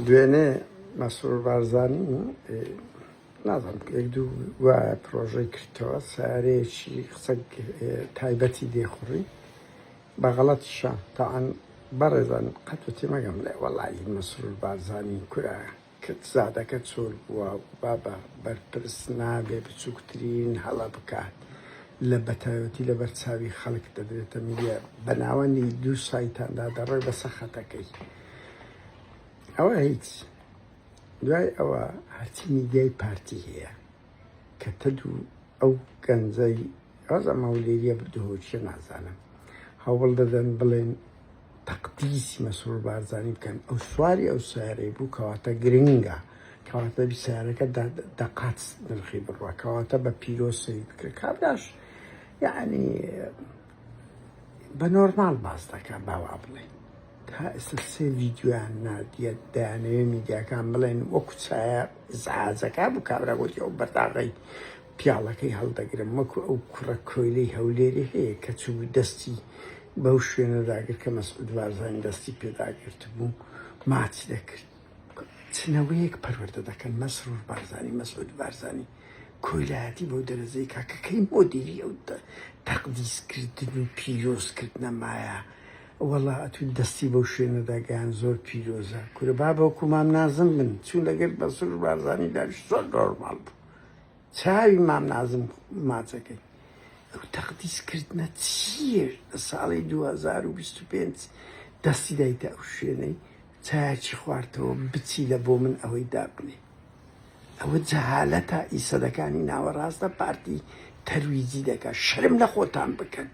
دوێنێ مەسرور بارزانی نازانم یەک دوو وایە پرۆژەی کردەوە سارەیەکی قسە تایبەتی دێخوڕی بەغەڵەتیشە تاعەن بەڕێزان قەت مەگەم لێ وەڵی مەسرور بارزانی کورە کرد زادەکە چۆل بووە بابە بەرپرس نابێ بچووکترین هەڵە بکات لە بەتایبەتی لە بەرچاوی خەڵک دەدرێتە میدیە بەناوەندی دوو سایتاندا دەڕێ بە سەخەتەکەی ئەوە هیچ دوای ئەوە هەرچی میدیای پارتی هەیە کە تەدوو ئەو گەنجەی ئەوەز ئەمەولێریە بردوهۆچیە نازانم هەوڵ دەدەن بڵێن تەقدیسی مەسرور بارزانی بکەن ئەو سواری ئەو سیارەی بوو کەواتە گرنگە کەواتە سیارەکە دەقات نرخی بڕوە کەواتە بە پیرۆسی بکرێت کابراش یعنی بە نۆرمال باس دەکات باوا بڵێن تا ئێستا سێ ڤیدیۆیان نادیە دەیانەوێ میدیاکان بڵێن وەکو چایە زعاجەکە بوو کابرا گوتی ئەو بەرداغی پیاڵەکەی هەڵدەگرم وەکو ئەو کوڕە کۆیلەی هەولێری هەیە کە چوو دەستی بەو شوێنەداگرت کە مەسعود بارزانی دەستی پێداگرت بوو ماچ دەکرد چنەوەیەک پەروەردە دەکەن مەسرور بارزانی مەسعود بارزانی کۆیلایەتی بەو دەرەجەی کاکەکەی مۆدیری ئەو تەقدیسکردن و پیرۆزکردنە مایە وەڵا ئەتون دەستی بەو شوێنەداگەیان زۆر پیرۆزە کورە با بەوکو مام نازم بن چون لەگەر مەسرور بارزانی داش زۆر نۆرماڵ بوو چاوی مام نازم ماچەکەی ئەو تەقدیسکردنە چییە لە ساڵی 2025 دەستی دایتە ئەو شوێنەی چایەکی خواردەوە بچی لە بۆ من ئەوەی دابنێ ئەوە جەهالەتە ئیسەدەکانی ناوەڕاستە پارتی تەرویجی دەکات شەرم لە خۆتان بکەن